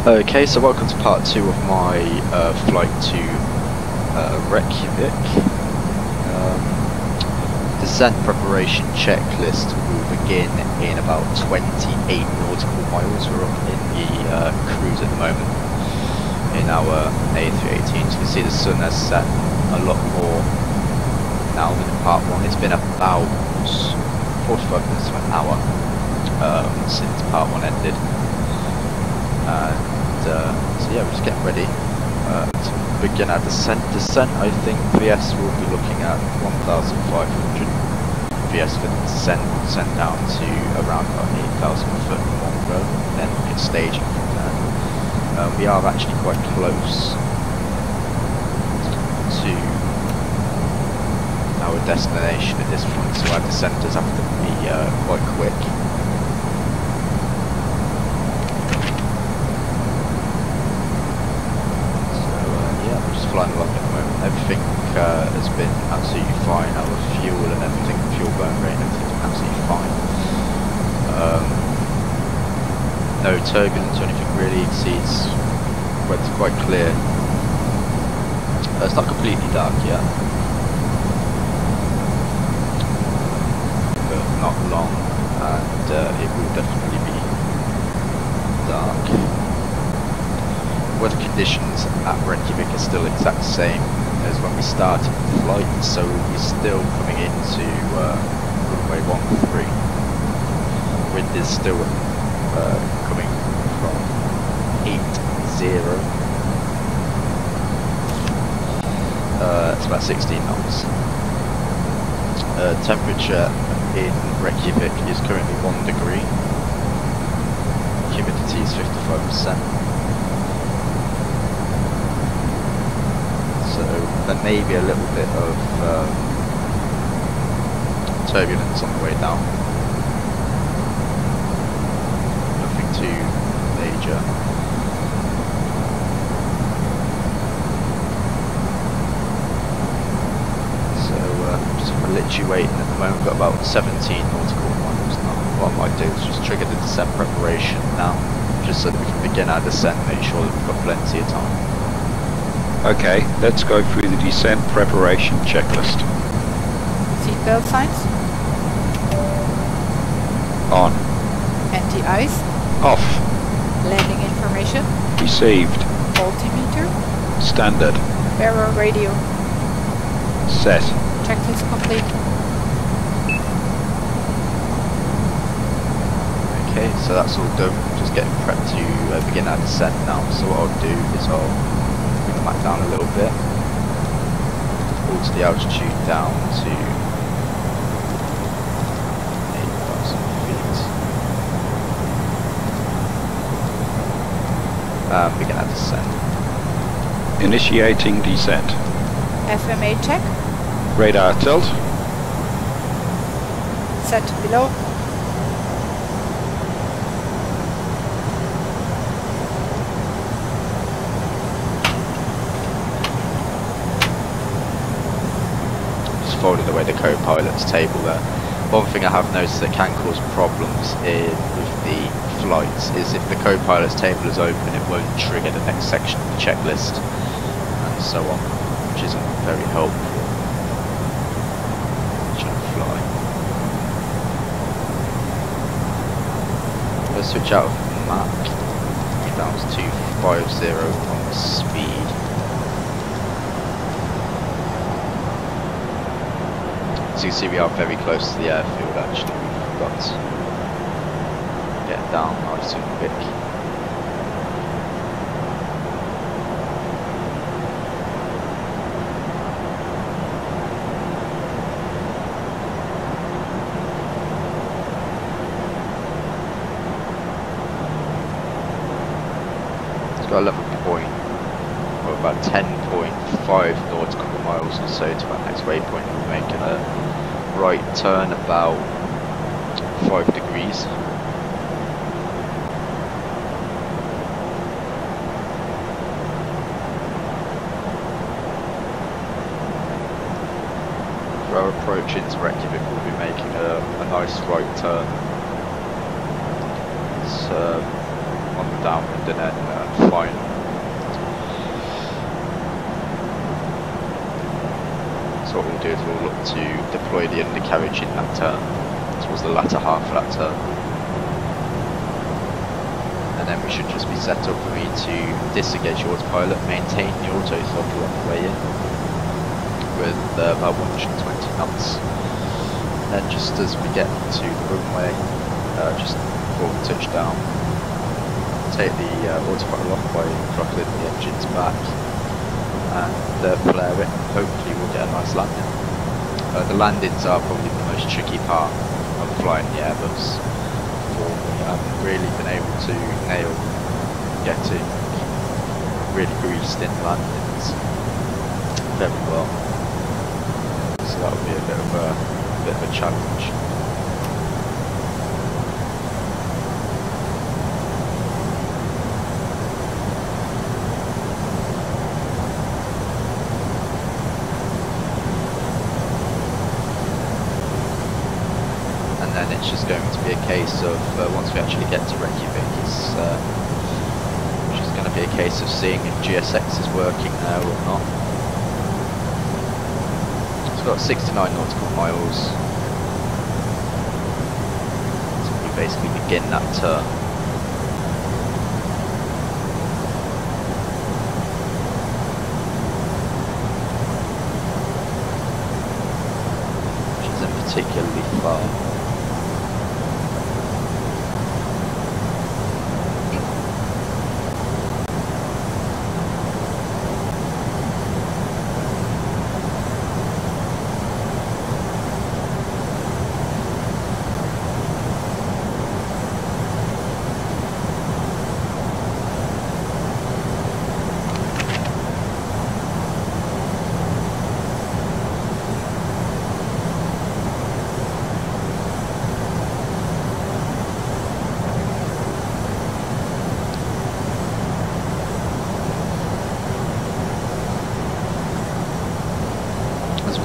Okay, so welcome to part 2 of my flight to Rekjavik. Descent preparation checklist will begin in about 28 nautical miles. We're up in the cruise at the moment in our A318. So you can see the sun has set a lot more now than in part 1. It's been about 45 minutes to an hour since part 1 ended. So yeah, we're just getting ready to begin our descent. I think VS will be looking at 1,500 VS for the descent, down to around about 8,000 foot in one go, then look at staging from there. We are actually quite close to our destination at this point, so our descent does have to be quite quick. Flying along at the moment. Everything has been absolutely fine. Our fuel and everything, fuel burn rate and everything's been absolutely fine. No turbulence or anything really. It's quite clear. It's not completely dark yet, but not long, and it will definitely be dark. Weather conditions at Rekjavik are still exact same as when we started the flight, so we're still coming into runway 13. Wind is still coming from 80. It's about 16 knots. Temperature in Rekjavik is currently 1 degree. Humidity is 55%. There may be a little bit of turbulence on the way down. Nothing too major. So just literally waiting at the moment. We've got about 17 nautical miles now. What I might do is just trigger the descent preparation now, just so that we can begin our descent, make sure that we've got plenty of time. Okay, let's go through the descent preparation checklist. Seatbelt signs. On. Anti-ice. Off. Landing information. Received. Altimeter. Standard. Bearer radio. Set. Checklist complete. Okay, so that's all done. Just getting prepped to begin our descent now. So what I'll do is I'll back down a little bit, alter the altitude down to 8,000 feet. Begin our descent. Initiating descent. FMA check. Radar tilt. Set below. Folded away the co-pilot's table there. One thing I have noticed that can cause problems with the flights is if the co-pilot's table is open, it won't trigger the next section of the checklist, and so on, which isn't very helpful. Trying to fly. Let's switch out of Mach. Down to 250 on speed. As you can see, we are very close to the airfield actually. We've got to get down nice and quick. It's got about 10.5 nautical miles or so to our next waypoint. We're making a right turn about 5 degrees. For our approach into Rekjavik, we'll be making a nice right turn. It's on the downwind and then fine. So what we'll do is we'll look to deploy the undercarriage in that turn, towards the latter half of that turn. And then we should just be set up for me to disengage the autopilot, maintain the auto throttle on the way in with about 120 knots. And then just as we get to the runway, just before we touch down, take the autopilot off by throttling the engines back and flare it. Hopefully we'll get a nice landing. The landings are probably the most tricky part of flying the Airbus. I haven't really been able to nail getting really greased in landings very well, so that will be a bit of a challenge. It's just going to be a case of, once we actually get to Rekjavik, it's just going to be a case of seeing if GSX is working there or not. It's got 69 nautical miles, so we basically begin that turn. Which isn't particularly far.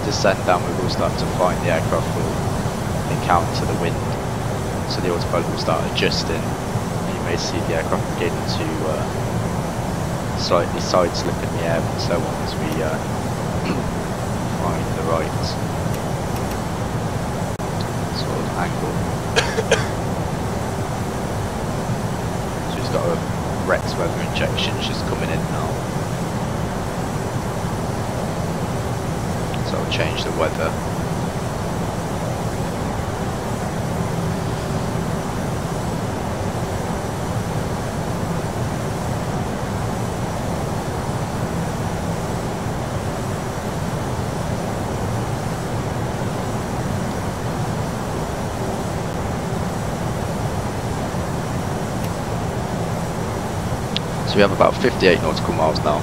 Descend down, we will start to find the aircraft will encounter the wind, so the autopilot will start adjusting, and you may see the aircraft begin to slightly side slip in the air and so on as we find the right sort of angle. So he's got a Rex weather injection just coming in now. So I'll change the weather. So we have about 58 nautical miles now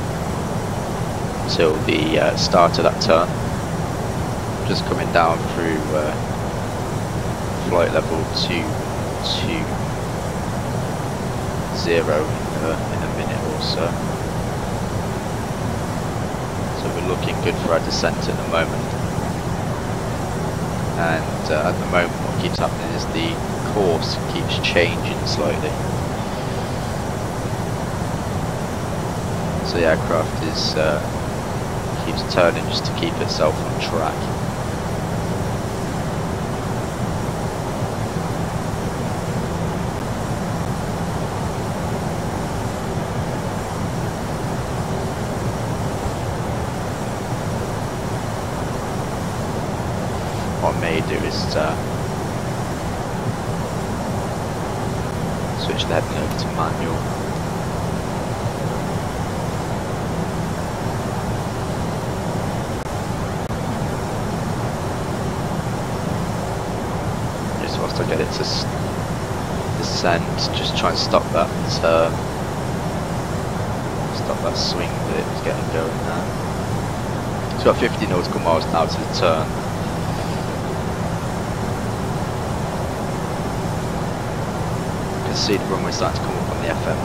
until the start of that turn. Just coming down through flight level 220 in a minute or so. So we're looking good for our descent at the moment. And at the moment what keeps happening is the course keeps changing slightly. So the aircraft is keeps turning just to keep itself on track. What I may do is switch the heading over to manual. Just whilst I get it to descend, just try and stop that swing that it was getting going now. It's got 50 nautical miles now to the turn. See the runway starting to come up on the FM.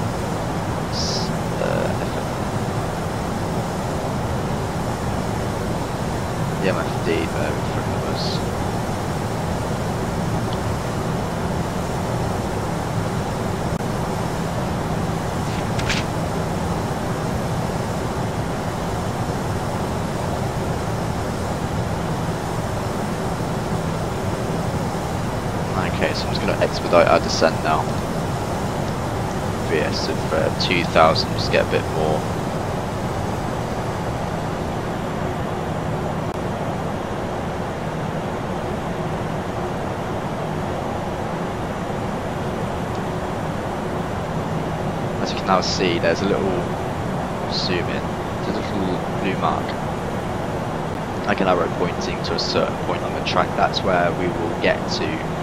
The MFD there in front of us. Okay, so I'm just going to expedite our descent now. VS of 2000, just get a bit more. As you can now see, there's a little zoom in, there's a little blue mark, like an arrow pointing to a certain point on the track. That's where we will get to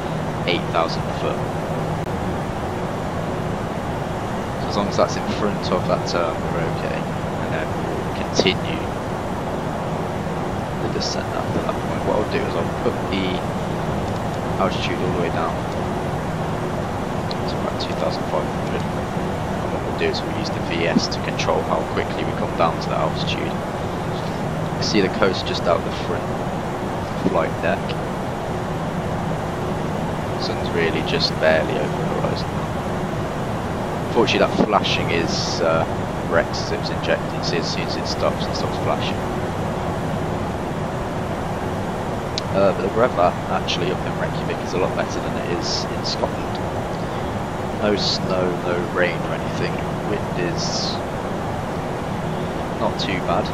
8,000 foot. So as long as that's in front of that turn, we're okay, and then we'll continue the descent after that point. What I'll do is I'll put the altitude all the way down to about 2,500. Do is we'll use the VS to control how quickly we come down to that altitude. You see the coast just out the front flight deck. Sun's really just barely over the horizon. Unfortunately that flashing is Rex as it was injected. You see as soon as it stops flashing. But the weather actually up in Rekjavik is a lot better than it is in Scotland. No snow, no rain or anything. Wind is not too bad.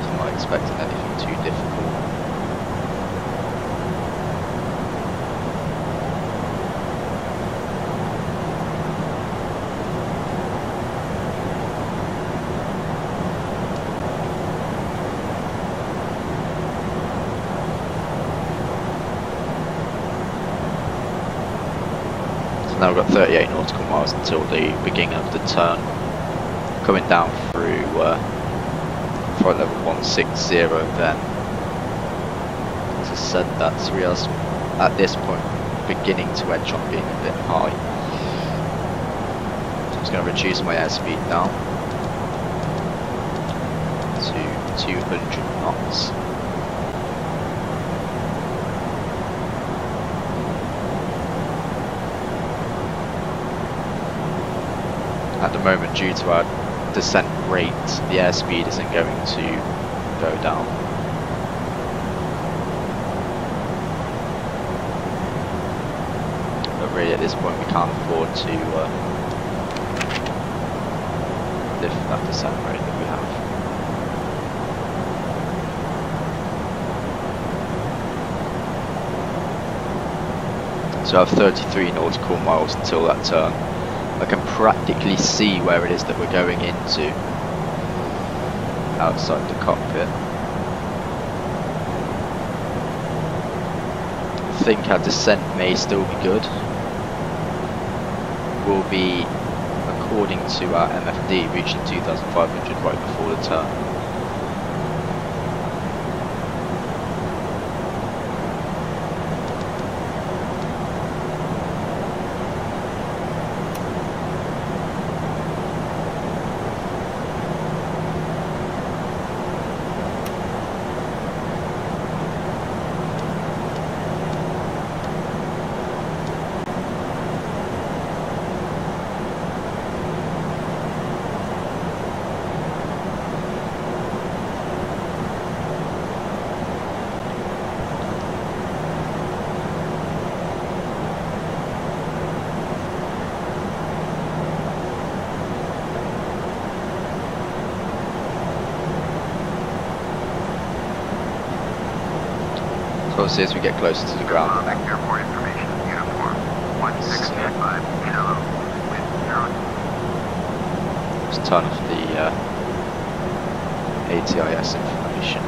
So I'm not expecting anything too difficult. Now we've got 38 nautical miles until the beginning of the turn. Coming down through flight level 160 then. As I said, that's we are at this point beginning to edge on being a bit high. So I'm just going to reduce my airspeed now to 200 knots. At the moment, due to our descent rate, the airspeed isn't going to go down. But really at this point we can't afford to lift that descent rate that we have. So I have 33 nautical miles until that turn. I can practically see where it is that we're going into outside the cockpit. I think our descent may still be good. We'll be, according to our MFD, reaching 2,500 right before the turn. Obviously, as we get closer to the ground, airport information, uniform 1685, kilo, wind 0. just turn off the ATIS information.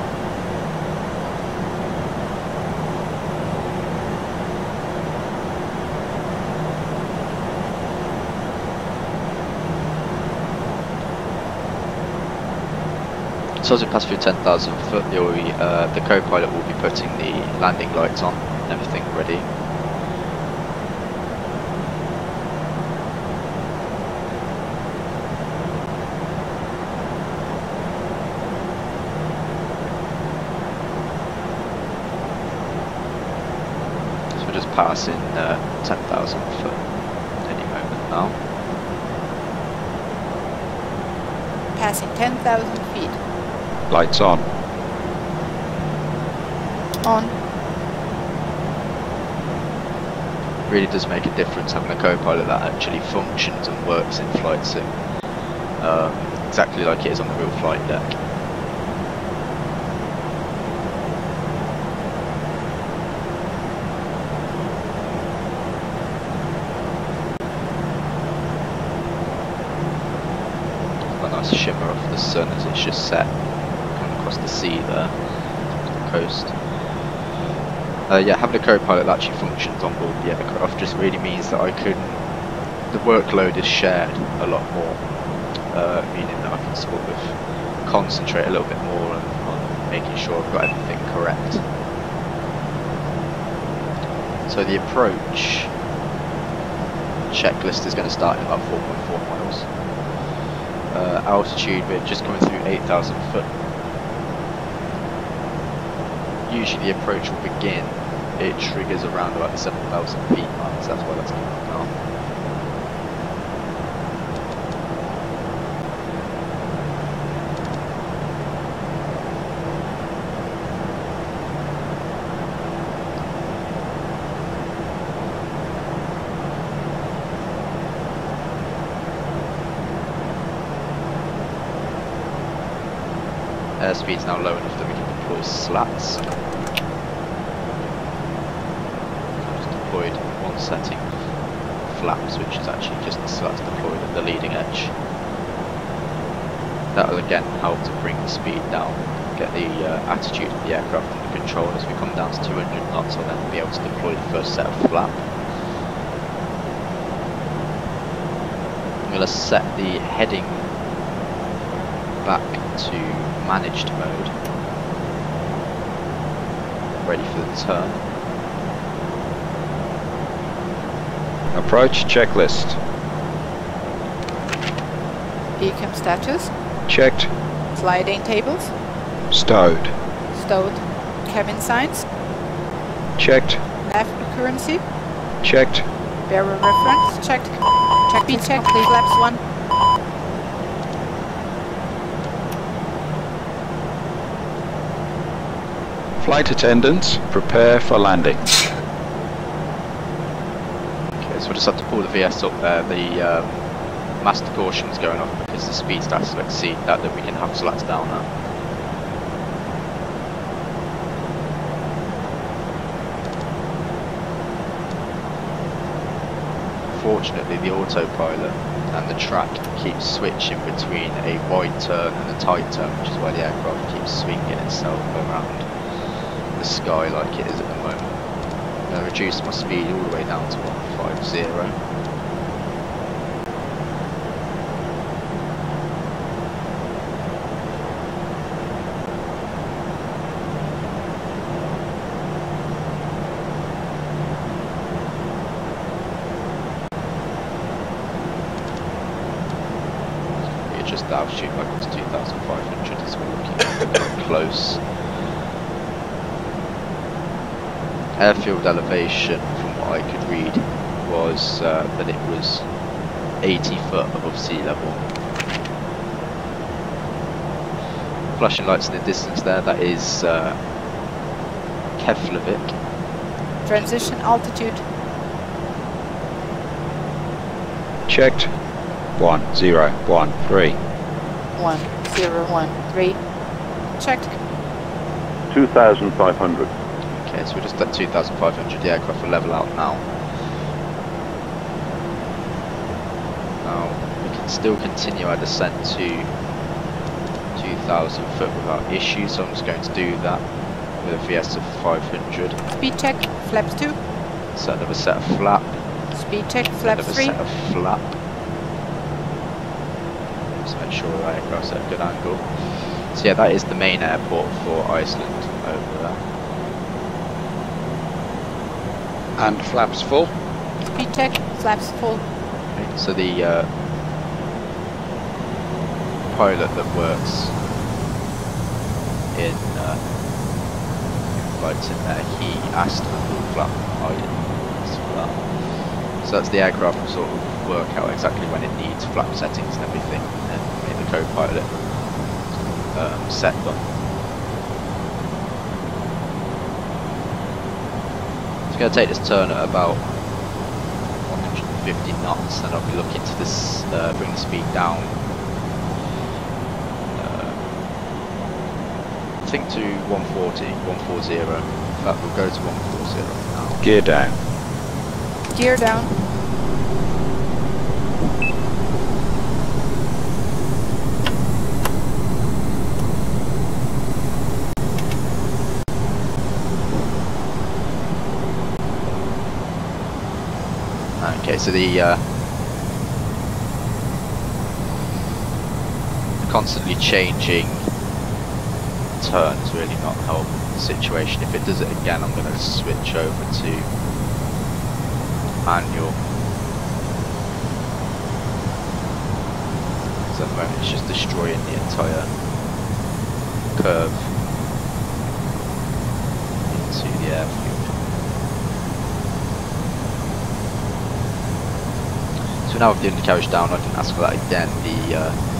So as we pass through 10,000 foot, the co-pilot will be putting the landing lights on and everything ready. So we're just passing 10,000 foot any moment now. Passing 10,000 feet. Lights on. On. really does make a difference having a co-pilot that actually functions and works in flight sim, exactly like it is on the real flight deck. A nice shimmer off the sun as it's just set coming across the sea there, the coast. Yeah, having a co-pilot that actually functions on board the aircraft just really means that the workload is shared a lot more, meaning that I can sort of concentrate a little bit more on making sure I've got everything correct. So the approach checklist is going to start in about 4.4 miles. Altitude, we're just coming through 8,000 foot. Usually the approach will begin, it triggers around about the 7,000 feet mark, so that's why that's coming now. Airspeed's now low enough that we can deploy slats. Deployed one setting flaps, which is actually just the slats deployed at the leading edge. That will again help to bring the speed down, get the attitude of the aircraft under control. As we come down to 200 knots, I'll then be able to deploy the first set of flap. I'm going to set the heading back to managed mode, ready for the turn. Approach checklist. Ecam status. Checked. Sliding tables. Stowed. Stowed. Cabin signs. Checked. Nav accuracy. Checked. Bearer reference. Checked. Check B check. Flaps 1. Flight attendants, prepare for landing. Okay, so we'll just have to pull the VS up there. The master caution's going off because the speed starts to exceed that we can have slats down now. Fortunately, the autopilot and the track keeps switching between a wide turn and a tight turn, which is why the aircraft keeps swinging itself around the sky like it is at the moment. I'm going to reduce my speed all the way down to 150. Just the altitude back up to 2,500 as we're looking quite close. Airfield elevation, from what I could read, was that it was 80 foot above sea level. Flashing lights in the distance there, that is Rekjavik. Transition altitude. Checked. 1013. 1013. Checked. 2,500. Okay, so we're just at 2,500, the aircraft will level out now. Now, we can still continue our descent to 2,000 foot without issue, so I'm just going to do that with a VS of 500. Speed check. Flaps 2. Set another set of flap. Speed check. Flaps Another 3. set of flap. Just make sure our aircraft's at a good angle. So yeah, that is the main airport for Iceland over there. And flaps full. Speed check. Flaps full. Okay, so the pilot that works in flights in there, he asked for full flap. I didn't ask for that. So that's the aircraft will sort of work out exactly when it needs flap settings and everything, and make the co-pilot set them. It's going to take this turn at about 50 knots, and I'll be looking to this, bring the speed down. I think to 140. In fact, we'll go to 140 now. Gear down. Gear down. Okay, so the constantly changing turns really not help the situation. If it does it again, I'm going to switch over to manual. So at the moment it's just destroying the entire curve into the airfield. So now with the undercarriage down, I can ask for that again. The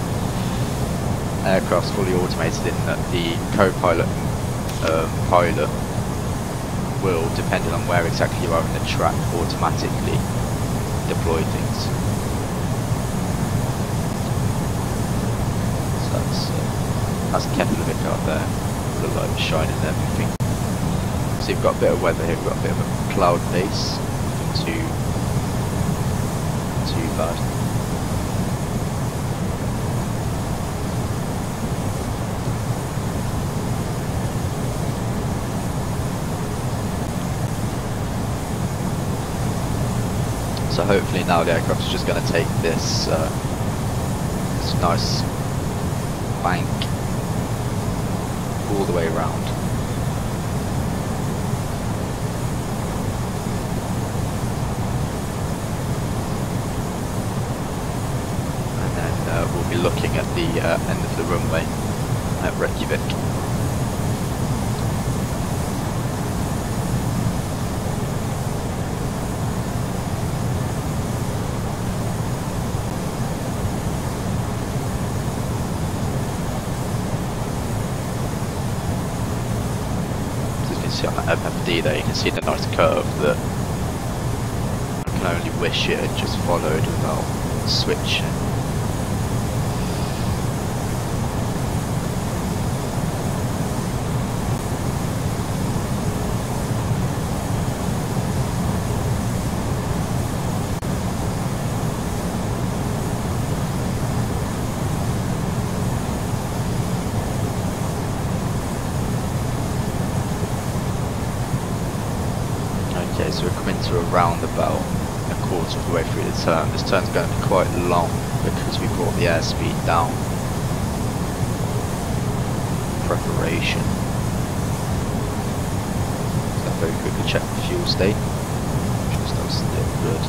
aircraft's fully automated in that the co-pilot pilot will, depending on where exactly you are in the track, automatically deploy things. So that's Rekjavik out there, the light shining and everything. So you've got a bit of weather here, we've got a bit of a cloud base, nothing too bad. So hopefully now the aircraft is just going to take this, this nice bank all the way around. And then we'll be looking at the end of the runway at Rekjavik. On that FFD there, you can see the nice curve that I can only wish it had just followed without switching. Okay, so we're coming to a roundabout, a quarter of the way through the turn. This turn's going to be quite long because we brought the airspeed down. Preparation. So very quickly check the fuel state. Just does still good.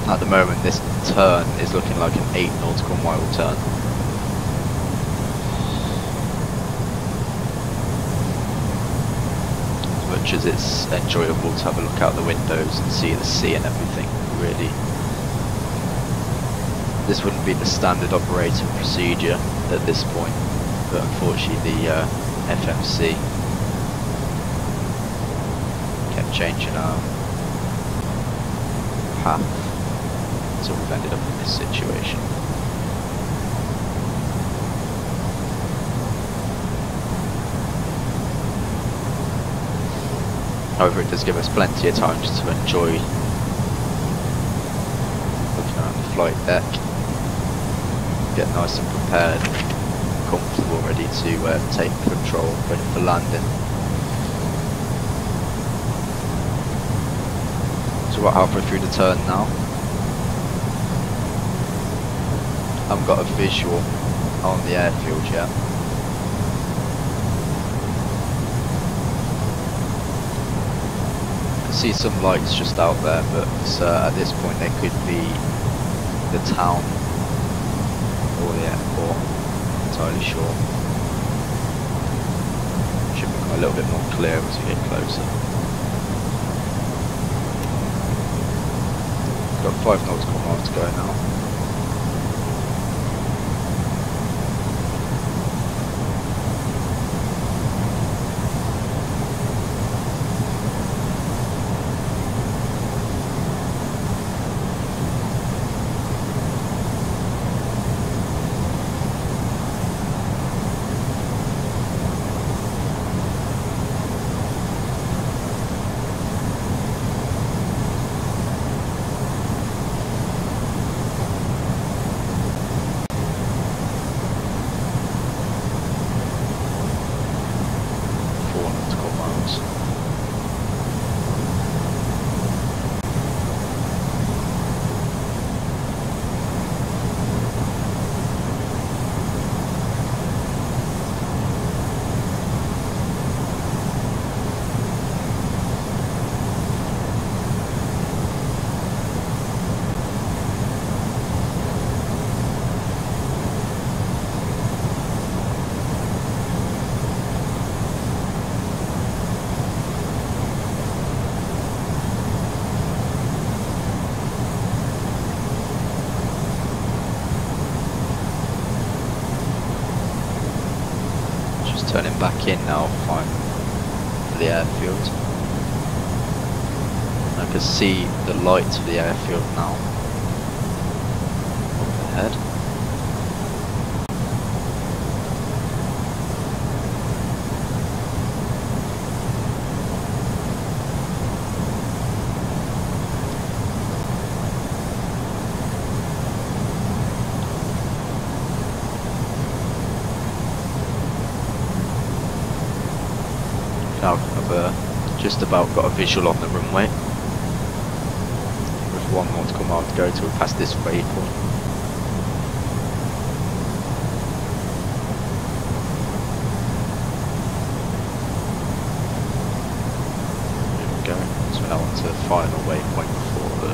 At the moment this turn is looking like an 8 nautical mile turn. As much as it's enjoyable to have a look out the windows and see the sea and everything, really, this wouldn't be the standard operating procedure at this point, but unfortunately the FMC kept changing our path. So we've ended up in this situation. However, it does give us plenty of time just to enjoy looking around the flight deck, get nice and prepared, comfortable, ready to take control, ready for landing. So we're halfway through the turn now. I haven't got a visual on the airfield yet. I can see some lights just out there, but at this point they could be the town or the airport, not entirely sure. Should become a little bit more clear as we get closer. Got 5 nautical miles to go now. Turning back in now, fine, for the airfield. I can see the lights of the airfield now up ahead. Now I've just about got a visual on the runway with 1 nautical mile to go till we pass this waypoint. There we go, so we're now on to the final waypoint before the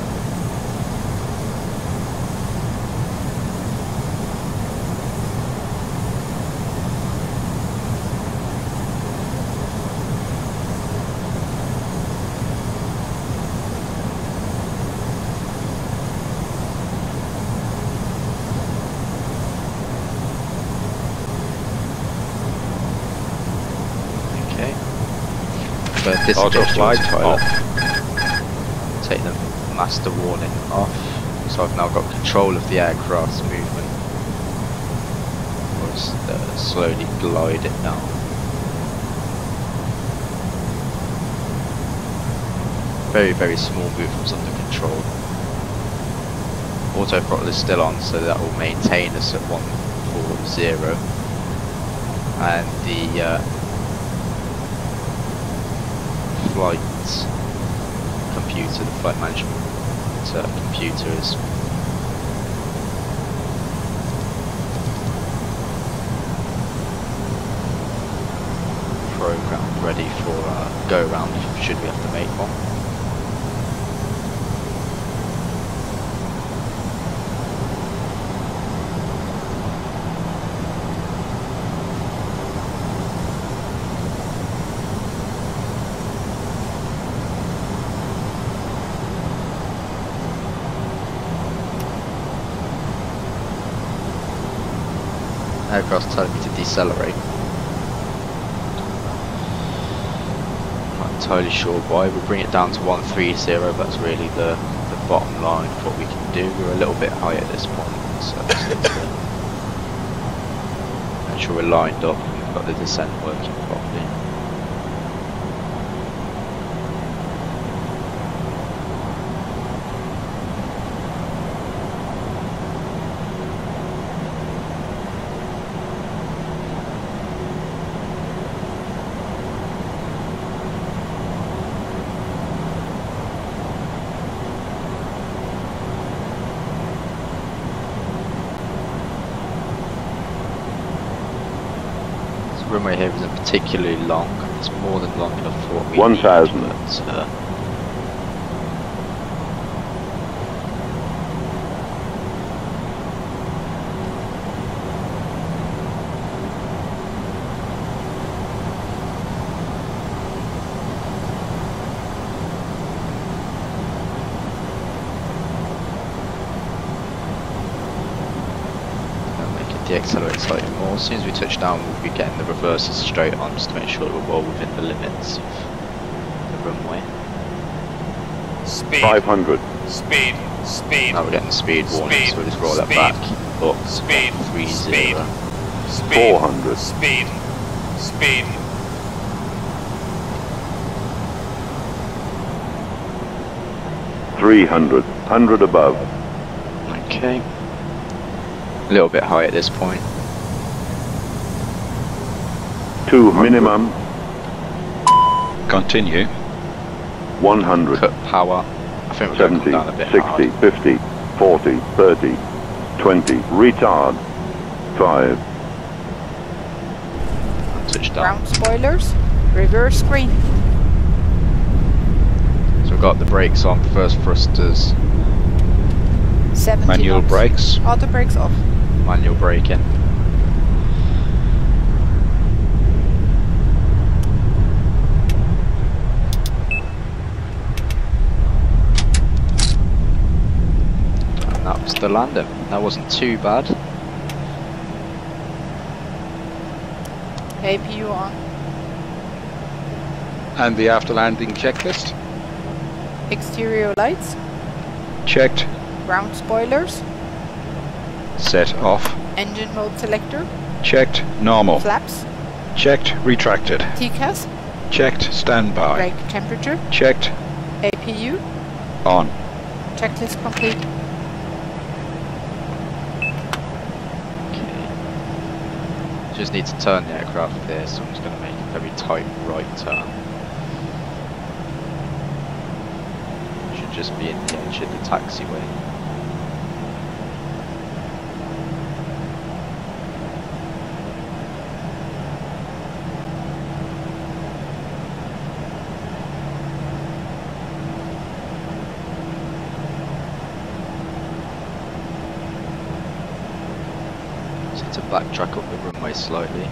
this autoflight off. Take the master warning off, so I've now got control of the aircraft's movement. I'll just slowly glide it now. Very, very small movements under control. Autothrottle is still on, so that will maintain us at 140, and the flight computer, the flight management computer is programmed ready for go round should we have to make one. Aircraft's telling me to decelerate. Not entirely sure why. We'll bring it down to 130. That's really the bottom line of what we can do. We're a little bit high at this point, so just need to make sure we're lined up and we've got the descent working properly. Runway here isn't particularly long. It's more than long enough for what we 1,000. need, but deaccelerate slightly more. As soon as we touch down, we'll be getting the reverses straight on just to make sure that we're well within the limits of the runway. Speed. 500. Speed. Speed. Now we're getting the speed warning, Speed. so we'll just roll that Speed. back up. Speed. 30. Speed. Speed. 400. Speed. Speed. 300. 100 above. Okay. A little bit high at this point. 2 minimum. Continue. 100. Cut power. I think we're going to 70. come down a bit 60. hard. 50. 40. 30. 20. Retard. 5. Touchdown. Ground spoilers. Reverse screen. So we've got the brakes on, first thrusters, 70 Manual knots. brakes. Auto brakes off. manual braking. And that was the landing. That wasn't too bad. APU on. And the after landing checklist. Exterior lights. Checked. Ground spoilers. Set off. Engine mode selector. Checked. Normal. Flaps. Checked. Retracted. TCAS. Checked. Standby. Brake temperature. Checked. APU. On. Checklist complete. Okay. Just need to turn the aircraft there, so I'm just going to make a very tight right turn. Should just be in the edge of the taxiway. To backtrack up the runway slightly.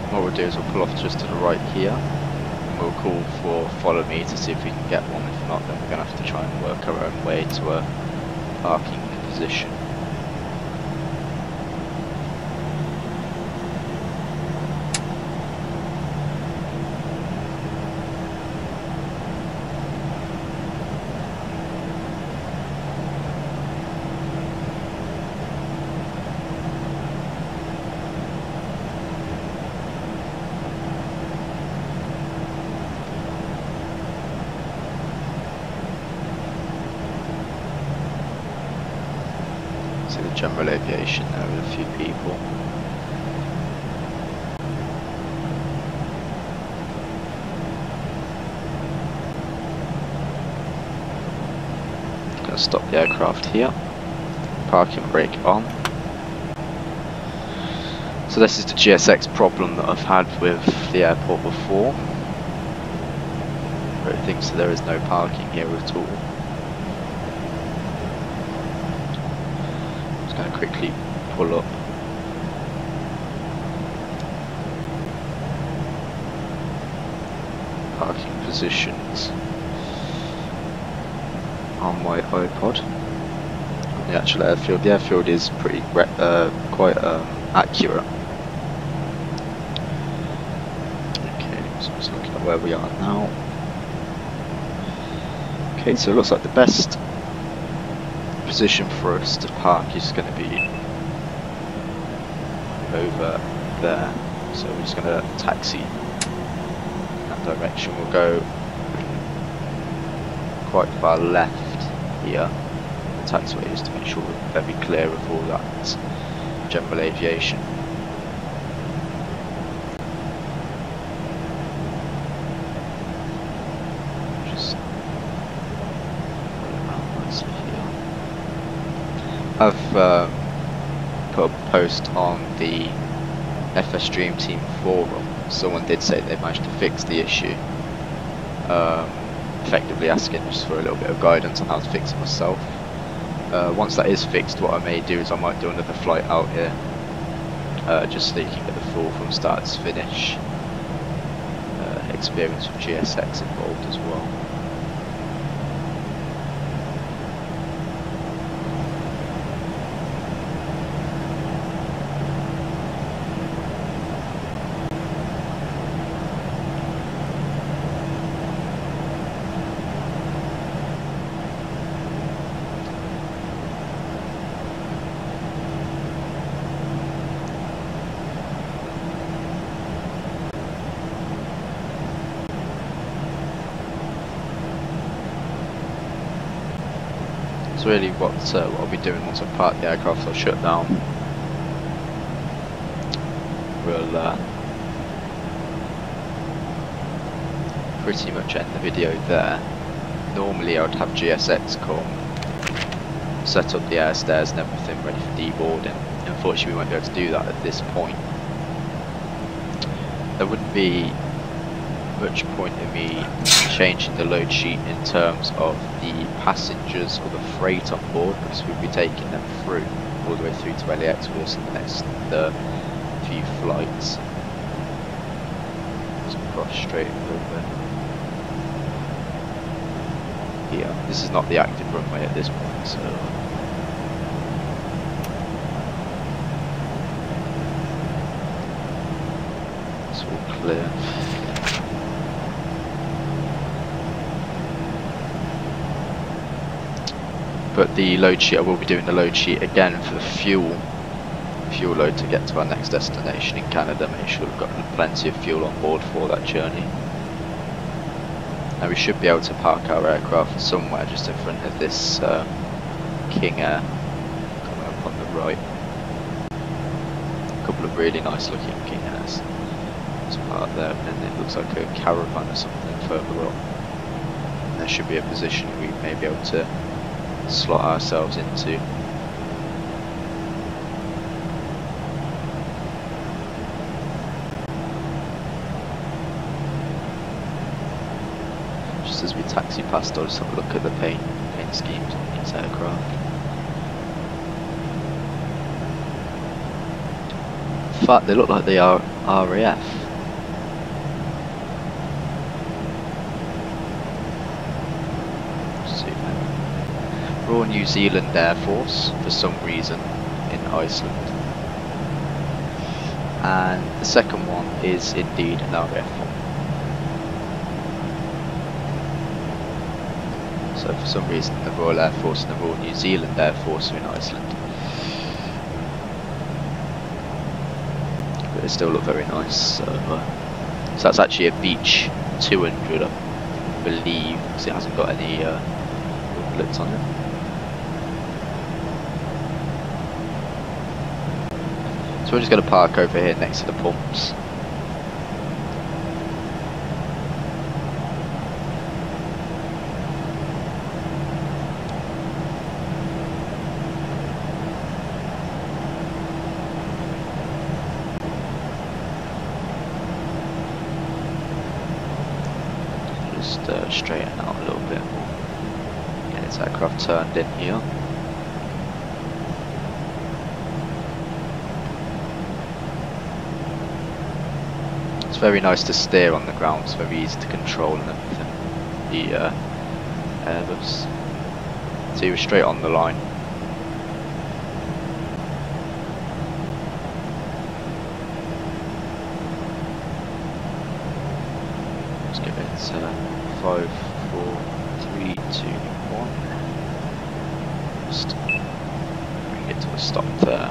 What we'll do is we'll pull off just to the right here. We'll call for follow me to see if we can get one. If not, then we're going to have to try and work our own way to a parking position. See the general aviation there with a few people. Gonna stop the aircraft here. Parking brake on. So this is the GSX problem that I've had with the airport before, where it thinks that there is no parking here at all. Going to quickly pull up. Parking positions on my iPod. On the actual airfield. The airfield is pretty quite accurate. Okay, so I'm just looking at where we are now. Okay, so it looks like the best position for us to park is going to be over there, so we're just going to taxi in that direction. We'll go quite far left here, the taxiway, just to make sure we're very clear of all that general aviation. I've put a post on the FS Dream Team forum someone did say they managed to fix the issue. Effectively asking just for a little bit of guidance on how to fix it myself. Once that is fixed, what I may do is I might do another flight out here, just so you can get the full from start to finish experience with GSX involved as well. Really what I'll be doing once I park the aircraft or shut down. We'll pretty much end the video there. Normally I would have GSX come, set up the air stairs and everything ready for deboarding. Unfortunately we won't be able to do that at this point. There wouldn't be much point in me changing the load sheet in terms of the passengers or the freight on board, because we'll be taking them through all the way through to LAX with us in the next few flights. Just cross straight over. Yeah, this is not the active runway at this point, so it's all clear. But the load sheet, I will be doing the load sheet again for the fuel load to get to our next destination in Canada. Make sure we've got plenty of fuel on board for that journey. Now we should be able to park our aircraft somewhere just in front of this King Air coming up on the right. A couple of really nice looking King Airs. There's part there, and then it looks like a caravan or something further up. And there should be a position we may be able to slot ourselves into. Just as we taxi past, I'll just have a look at the paint schemes on these aircraft. In fact, they look like they are RAF. Royal New Zealand Air Force for some reason in Iceland, and the second one is indeed an RAF one. So for some reason the Royal Air Force and the Royal New Zealand Air Force are in Iceland, but they still look very nice. So that's actually a Beech 200, I believe, because it hasn't got any lights on it. So we're just going to park over here next to the pumps. Just straighten out a little bit more. Get this aircraft turned in here. It's very nice to steer on the ground, it's very easy to control and everything. The Airbus. So you were straight on the line. Let's give it 5, 4, 3, 2, 1. Just bring it to a stop there.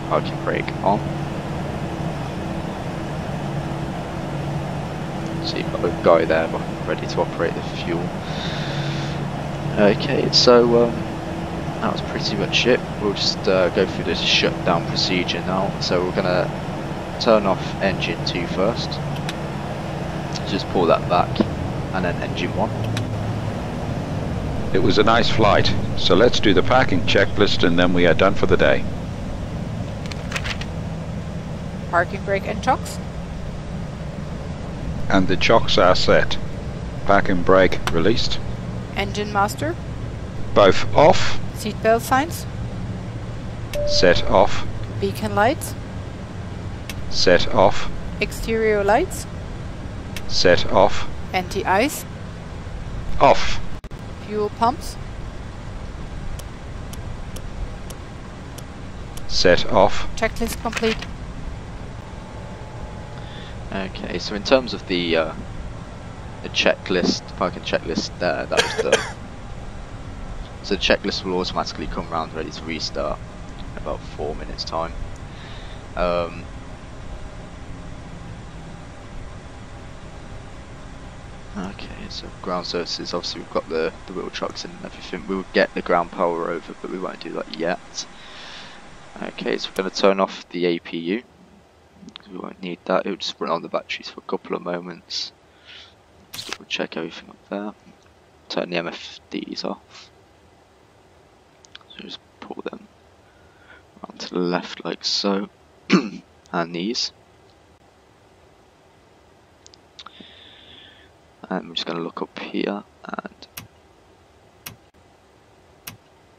Parking brake on. So you've got a guy there ready to operate the fuel. Okay, so that was pretty much it. We'll just go through this shutdown procedure now. So we're going to turn off engine 2 first. Just pull that back, and then engine 1. It was a nice flight, so let's do the parking checklist and then we are done for the day. Parking brake and chocks. And the chocks are set. Park and brake released. Engine master. Both off. Seatbelt signs. Set off. Beacon lights. Set off. Exterior lights. Set off. Anti-ice. Off. Fuel pumps. Set off. Checklist complete. Okay, so in terms of the checklist, parking checklist there, that was done. So the checklist will automatically come around ready to restart in about 4 minutes time. Okay, so ground services, obviously we've got the wheel trucks and everything. We will get the ground power over, but we won't do that yet. Okay, so we're going to turn off the APU. We won't need that, it will just run on the batteries for a couple of moments. Just double check everything up there. Turn the MFDs off. So just pull them around to the left like so. And these. And we're just going to look up here and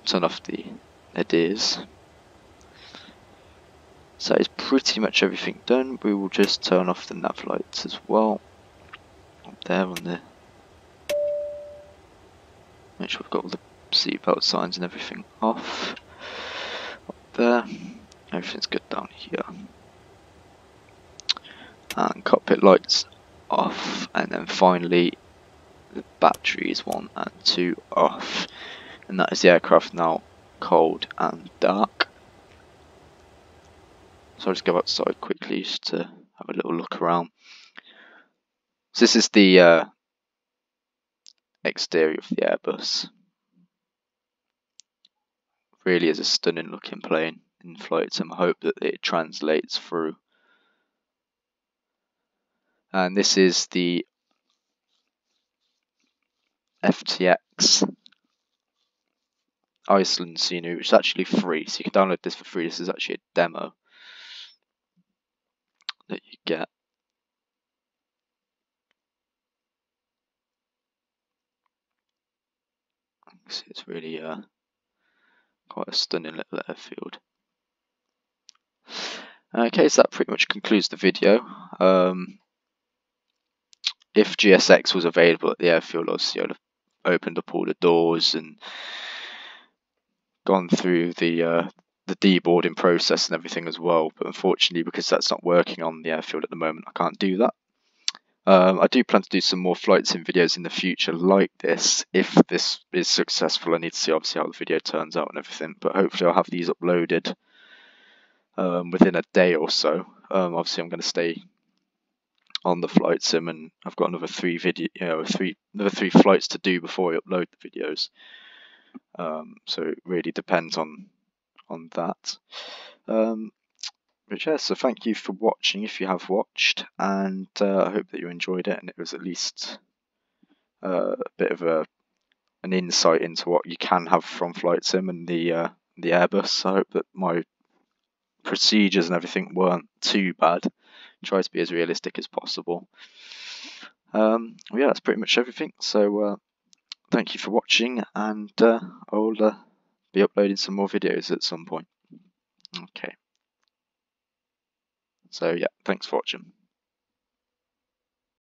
turn off the NADIRs. So it's pretty much everything done. We will just turn off the nav lights as well. Up there on the... Make sure we've got all the seatbelt signs and everything off. Up there. Everything's good down here. And cockpit lights off. And then finally the batteries 1 and 2 off. And that is the aircraft now cold and dark. So I'll just go outside quickly just to have a little look around. So this is the exterior of the Airbus. Really is a stunning looking plane in flight, and I hope that it translates through. And this is the FTX Iceland scenery, which is actually free, so you can download this for free. This is actually a demo that you get. So it's really quite a stunning little airfield. Okay, so that pretty much concludes the video. If GSX was available at the airfield, obviously I would have opened up all the doors and gone through the deboarding process and everything as well. But unfortunately, because that's not working on the airfield at the moment, I can't do that. I do plan to do some more flight sim videos in the future like this. If this is successful, I need to see obviously how the video turns out and everything. But hopefully I'll have these uploaded within a day or so. Obviously I'm going to stay on the flight sim, and I've got another three flights to do before I upload the videos. So it really depends on that. But yeah, so thank you for watching if you have watched, and I hope that you enjoyed it and it was at least a bit of an insight into what you can have from flight sim and the Airbus. I hope that my procedures and everything weren't too bad. Try to be as realistic as possible. Yeah, that's pretty much everything. So thank you for watching, and I'll be uploading some more videos at some point. Okay. So yeah, thanks for watching.